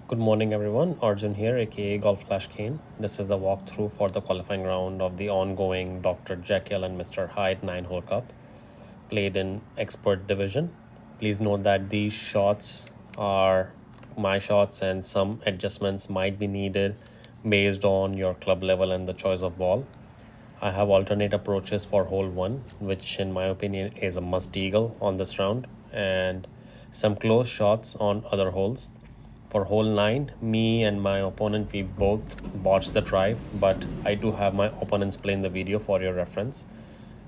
Good morning, everyone. Arjun here, aka Golf Flash Kane. This is the walkthrough for the qualifying round of the ongoing Dr. Jekyll and Mr. Hyde 9-hole cup, played in expert division. Please note that these shots are my shots, and some adjustments might be needed based on your club level and the choice of ball. I have alternate approaches for hole 1, which in my opinion is a must eagle on this round, and some close shots on other holes. For hole 9, me and my opponent, we both botched the drive, but I do have my opponent's play in the video for your reference.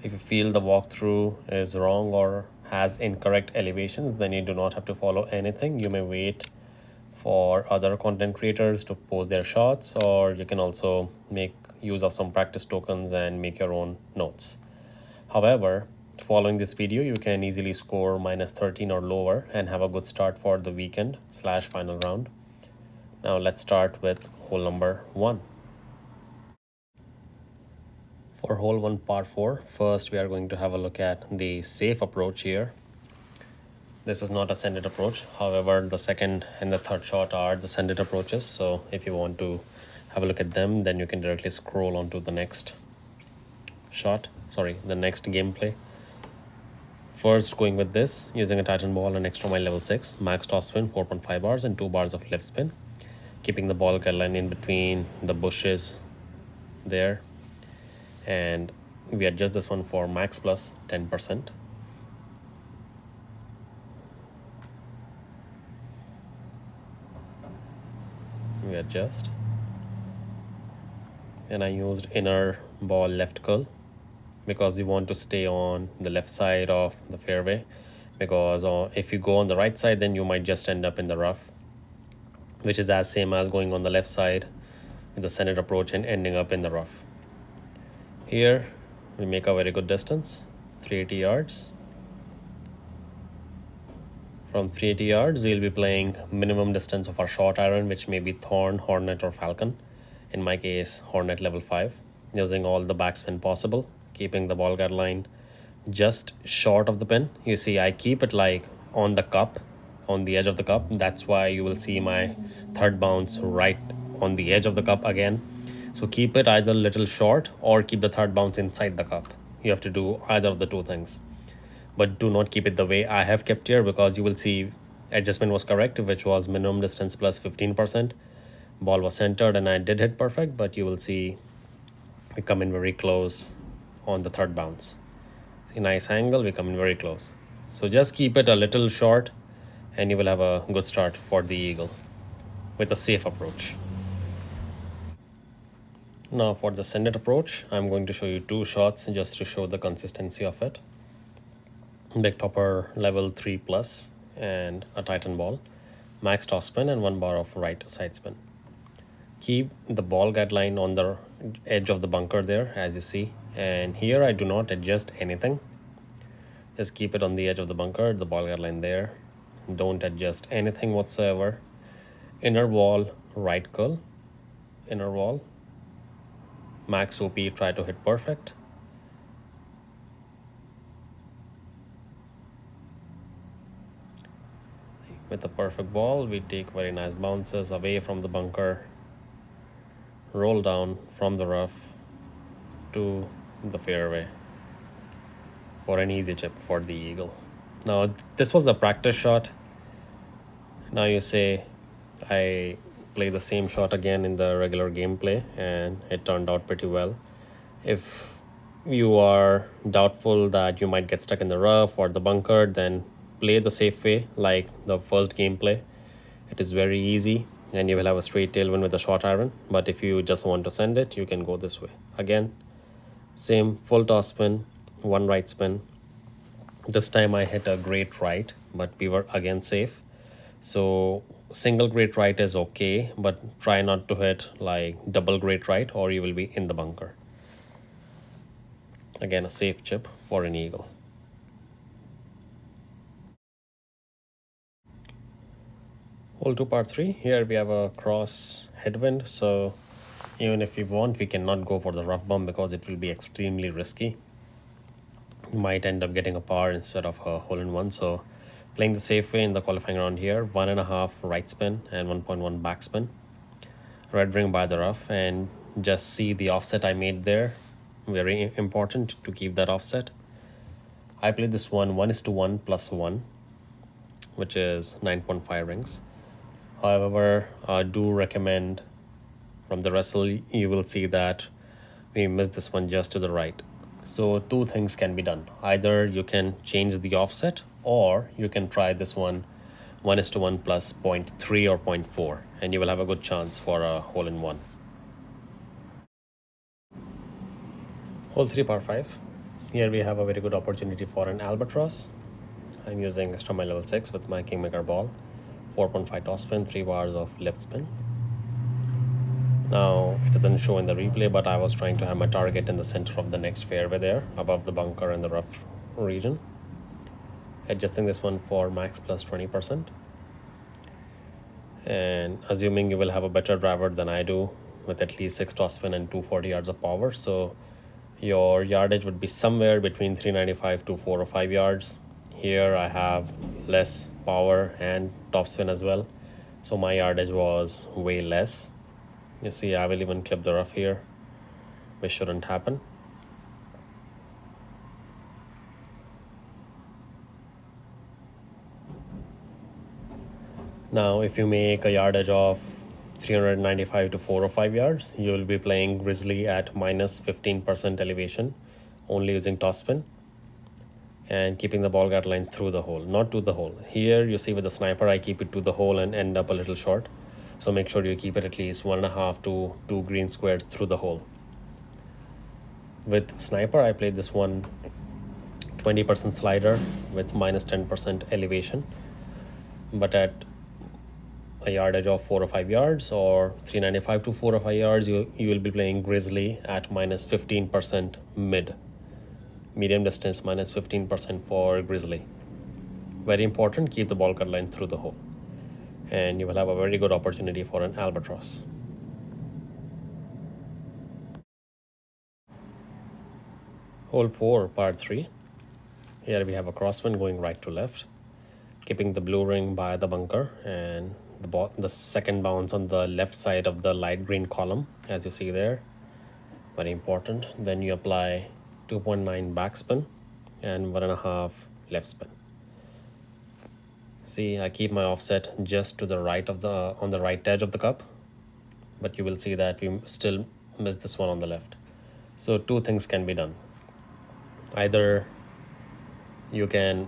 If you feel the walkthrough is wrong or has incorrect elevations, then you do not have to follow anything. You may wait for other content creators to post their shots, or you can also make use of some practice tokens and make your own notes. However, following this video, you can easily score minus 13 or lower and have a good start for the weekend / final round. Now let's start with hole number 1. For hole 1 par 4, first we are going to have a look at the safe approach here. This is not a sended approach. However, the second and the third shot are the sended approaches. So if you want to have a look at them, then you can directly scroll on to the next the next gameplay. First, going with this, using a Titan ball and extra mile level 6, max toss spin 4.5 bars and 2 bars of left spin, keeping the ball guideline in between the bushes there. And we adjust this one for max plus 10%. We adjust. And I used inner ball left curl because we want to stay on the left side of the fairway, because if you go on the right side, then you might just end up in the rough, which is as same as going on the left side with the centered approach and ending up in the rough. Here we make a very good distance, 380 yards. From 380 yards, we'll be playing minimum distance of our short iron, which may be Thorn, Hornet, or Falcon. In my case, Hornet level 5, using all the backspin possible, keeping the ball guideline just short of the pin. You see, I keep it like on the cup, on the edge of the cup. That's why you will see my third bounce right on the edge of the cup again. So keep it either a little short or keep the third bounce inside the cup. You have to do either of the two things. But do not keep it the way I have kept here, because you will see adjustment was correct, which was minimum distance plus 15%. Ball was centered and I did hit perfect, but you will see we come in very close on the third bounce. See, nice angle, we come in very close. So just keep it a little short and you will have a good start for the eagle with a safe approach. Now for the sended approach, I'm going to show you two shots just to show the consistency of it. Big topper level 3 plus and a Titan ball, max toss spin and 1 bar of right side spin. Keep the ball guideline on the edge of the bunker there, as you see, and here I do not adjust anything. Just keep it on the edge of the bunker, the ball guideline there. Don't adjust anything whatsoever. Inner wall right curl, inner wall, max OP, try to hit perfect. With the perfect ball, we take very nice bounces away from the bunker, roll down from the rough to the fairway for an easy chip for the eagle. Now, this was the practice shot. Now you say I play the same shot again in the regular gameplay, and it turned out pretty well. If you are doubtful that you might get stuck in the rough or the bunker, then play the safe way like the first gameplay. It is very easy and you will have a straight tailwind with the short iron. But if you just want to send it, you can go this way. Again, same full toss spin, 1 right spin. This time I hit a great right, but we were again safe. So single great right is okay, but try not to hit like double great right or you will be in the bunker. Again, a safe chip for an eagle. Hole 2 par 3, here we have a cross headwind, so even if we want, we cannot go for the rough bump because it will be extremely risky. You might end up getting a par instead of a hole in one, so Playing the safe way in the qualifying round here, 1.5 right spin and 1.1 back spin. Red ring by the rough, and just see the offset I made there. Very important to keep that offset. I played this one 1:1 plus 1, which is 9.5 rings. However, I do recommend from the wrestle, you will see that we missed this one just to the right. So two things can be done. Either you can change the offset, or you can try this one 1:1 plus 0.3 or 0.4, and you will have a good chance for a hole-in-one. Hole 3, par 5. Here we have a very good opportunity for an albatross. I'm using extra mile level 6 with my Kingmaker ball. 4.5 toss spin, 3 bars of left spin. Now, it doesn't show in the replay, but I was trying to have my target in the center of the next fairway there, above the bunker and the rough region. Adjusting this one for max plus 20%. And assuming you will have a better driver than I do, with at least 6 toss spin and 240 yards of power, so your yardage would be somewhere between 395 to 405 yards. Here I have less power and top spin as well, so my yardage was way less. You see, I will even clip the rough here, which shouldn't happen. Now, if you make a yardage of 395 to 405 yards, you will be playing grizzly at minus 15% elevation, only using toss spin and keeping the ball guideline through the hole, not to the hole. Here you see with the sniper, I keep it to the hole and end up a little short. So make sure you keep it at least 1.5 to 2 green squares through the hole. With sniper, I played this one 20% slider with minus 10% elevation, but at a yardage of 4 or 5 yards or 395 to 4 or 5 yards, you will be playing grizzly at minus 15% medium distance, minus 15% for grizzly. Very important, keep the ball cut line through the hole, and you will have a very good opportunity for an albatross. Hole 4, par 3. Here we have a crosswind going right to left, keeping the blue ring by the bunker and the second bounce on the left side of the light green column, as you see there. Very important. Then you apply 2.9 backspin and 1.5 left spin. See, I keep my offset just to the right of on the right edge of the cup, but you will see that we still miss this one on the left. So two things can be done. Either you can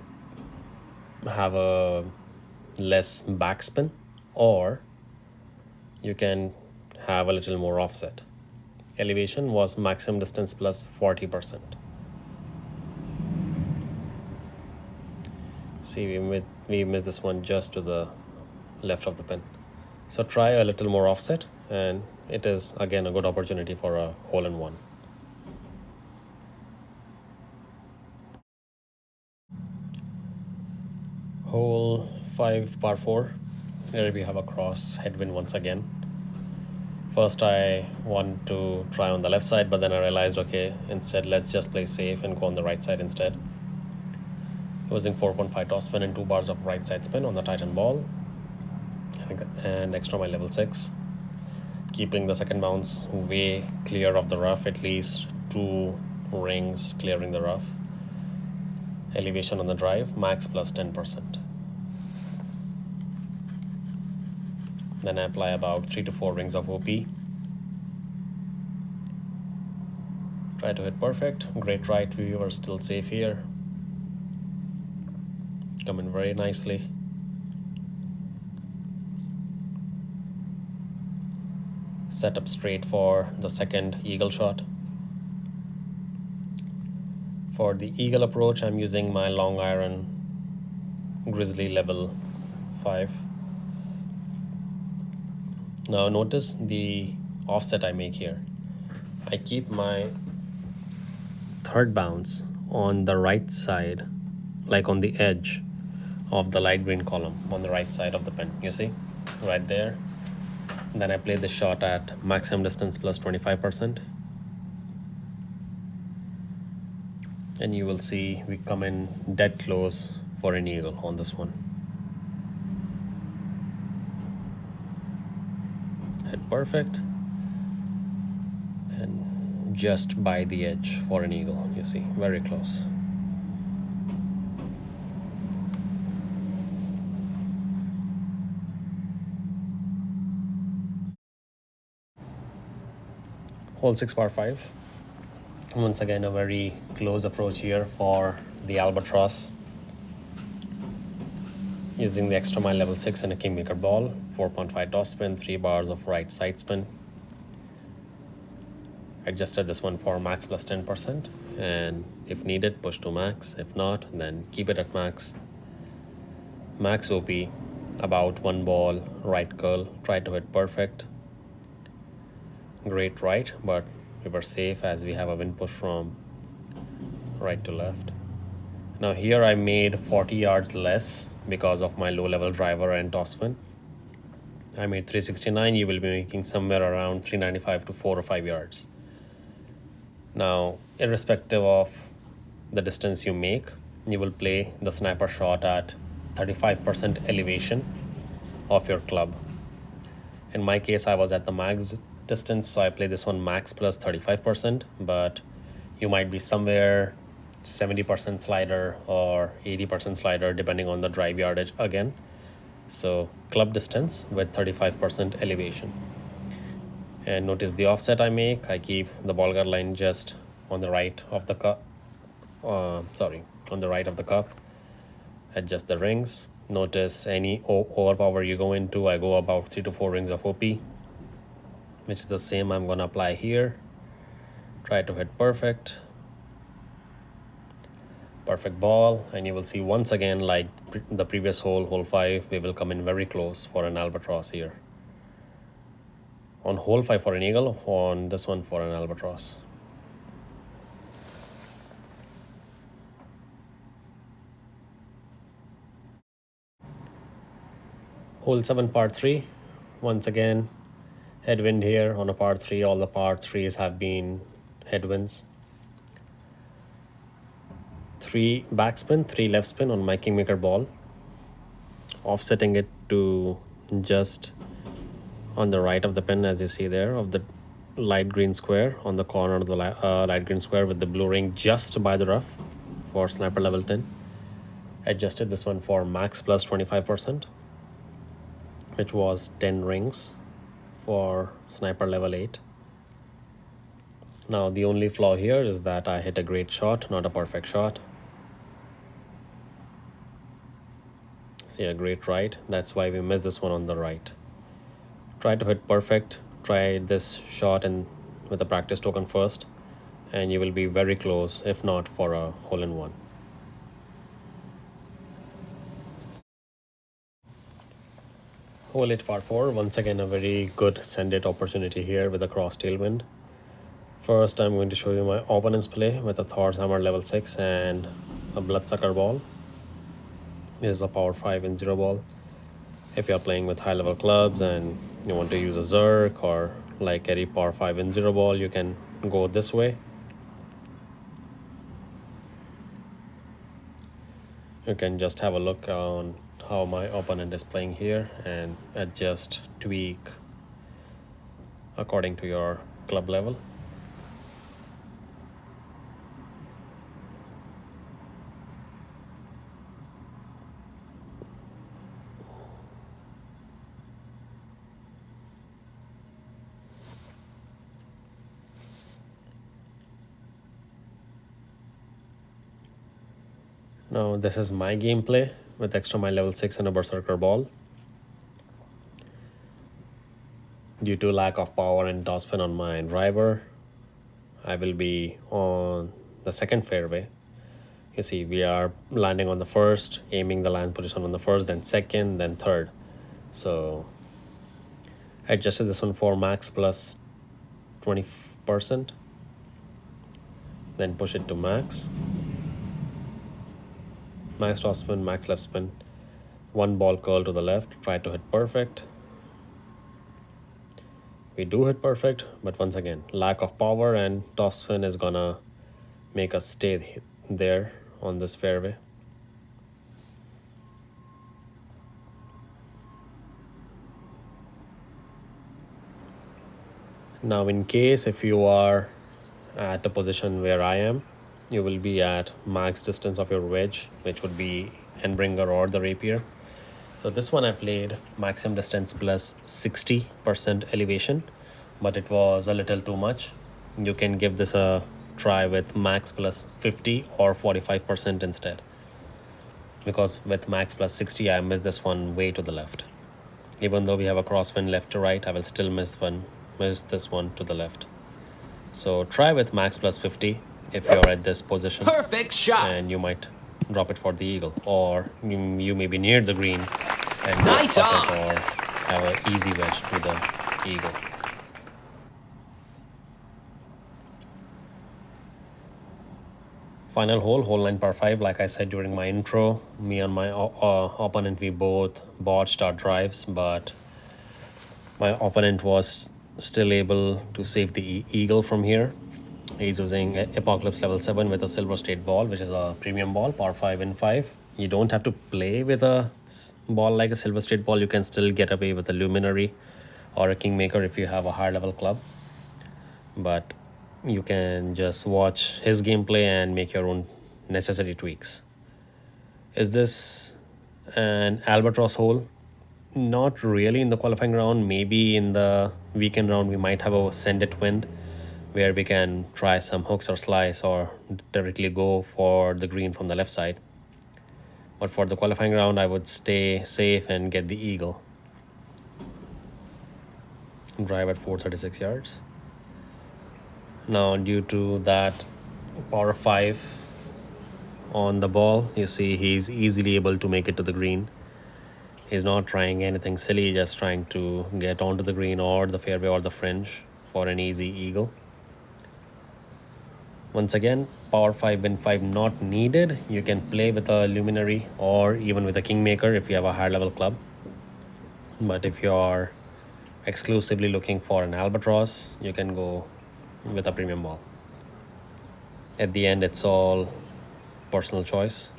have a less backspin, or you can have a little more offset. Elevation was maximum distance plus 40%. See, we missed this one just to the left of the pin. So try a little more offset, and it is again a good opportunity for a hole-in-one. Hole 5, par 4. Here we have a cross headwind once again. First I want to try on the left side, but then I realized, okay, instead let's just play safe and go on the right side instead. Using 4.5 toss spin and 2 bars of right side spin on the Titan ball, and extra mile level 6. Keeping the second bounce way clear of the rough, at least 2 rings clearing the rough. Elevation on the drive, max plus 10%. Then I apply about 3 to 4 rings of OP. Try to hit perfect. Great right, we were still safe here. Come in very nicely. Set up straight for the second eagle shot. For the eagle approach, I'm using my long iron grizzly level 5. Now notice the offset I make here. I keep my third bounce on the right side, like on the edge of the light green column on the right side of the pin. You see, right there. Then I play the shot at maximum distance plus 25%. And you will see we come in dead close for an eagle on this one. Hit perfect. And just by the edge for an eagle, you see, very close. Hole 6 par 5. Once again, a very close approach here for the albatross. Using the extra mile level 6 and a kingmaker ball, 4.5 toss spin, 3 bars of right side spin. Adjusted this one for max plus 10%, and if needed, push to max. If not, then keep it at max. Max OP, about 1 ball, right curl, try to hit perfect. Great right, but we were safe as we have a wind push from right to left. Now here I made 40 yards less because of my low level driver and toss spin. I made 369, you will be making somewhere around 395 to 4 or 5 yards. Now, irrespective of the distance you make, you will play the sniper shot at 35% elevation of your club. In my case, I was at the max distance, so I play this one max plus 35%, but you might be somewhere 70% slider or 80% slider depending on the drive yardage again. So club distance with 35% elevation. And notice the offset I make. I keep the ball guard line just on the right of the cup. On the right of the cup. Adjust the rings. Notice any overpower you go into, I go about 3 to 4 rings of OP, which is the same I'm gonna apply here. Try to hit perfect. Perfect ball, and you will see once again, like the previous hole, hole 5, we will come in very close for an albatross here. On hole 5 for an eagle, on this one for an albatross. Hole 7 par 3, once again headwind here on a par 3. All the par 3s have been headwinds. 3 backspin, 3 left spin on my kingmaker ball, offsetting it to just on the right of the pin, as you see there, of the light green square on the corner of the light green square with the blue ring just by the rough for sniper level 10. Adjusted this one for max plus 25%, which was 10 rings for sniper level 8. Now the only flaw here is that I hit a great shot, not a perfect shot. See, a great right, that's why we missed this one on the right. Try to hit perfect. Try this shot and with a practice token first, and you will be very close, if not for a hole-in-one. Hole 8 par 4, once again a very good send-it opportunity here with a cross tailwind. First, I'm going to show you my opponent's play with a Thor's Hammer level 6 and a Bloodsucker ball. This is a power 5 in 0 ball. If you're playing with high level clubs and you want to use a Zerk or like any power 5 in 0 ball, you can go this way. You can just have a look on how my opponent is playing here and adjust, tweak according to your club level. Now this is my gameplay with extra mile level 6 and a berserker ball. Due to lack of power and topspin on my driver, I will be on the second fairway. You see, we are landing on the first, aiming the land position on the first, then second, then third. So I adjusted this one for max plus 20%, then push it to max. Max top spin, max left spin, 1 ball curl to the left, try to hit perfect. We do hit perfect, but once again, lack of power and top spin is gonna make us stay there on this fairway. Now, in case if you are at a position where I am, you will be at max distance of your wedge, which would be endbringer or the rapier. So this one I played maximum distance plus 60% elevation, but it was a little too much. You can give this a try with max plus 50 or 45% instead, because with max plus 60 I missed this one way to the left. Even though we have a crosswind left to right, I will still miss this one to the left. So try with max plus 50 if you're at this position. Perfect shot. And you might drop it for the eagle, or you may be near the green and Nice just putt on. it or have an easy wedge to the eagle. Final hole, hole 9 par 5. Like I said during my intro, me and my opponent, we both botched our drives, but my opponent was still able to save the eagle from here. He's using Apocalypse level 7 with a silver state ball, which is a premium ball, par 5 in 5. You don't have to play with a ball like a silver state ball. You can still get away with a luminary or a kingmaker if you have a high level club. But you can just watch his gameplay and make your own necessary tweaks. Is this an albatross hole? Not really in the qualifying round. Maybe in the weekend round we might have a send it wind where we can try some hooks or slice or directly go for the green from the left side. But for the qualifying round, I would stay safe and get the eagle. Drive at 436 yards. Now, due to that power 5 on the ball, you see he's easily able to make it to the green. He's not trying anything silly, just trying to get onto the green or the fairway or the fringe for an easy eagle. Once again, power 5 win 5 not needed. You can play with a luminary or even with a kingmaker if you have a higher level club. But if you are exclusively looking for an albatross, you can go with a premium ball. At the end, it's all personal choice.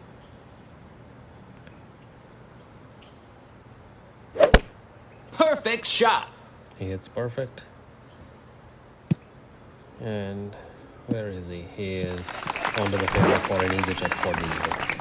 Perfect shot. He hits perfect. And where is he? He is onto the fairway for an easy chip for the eagle.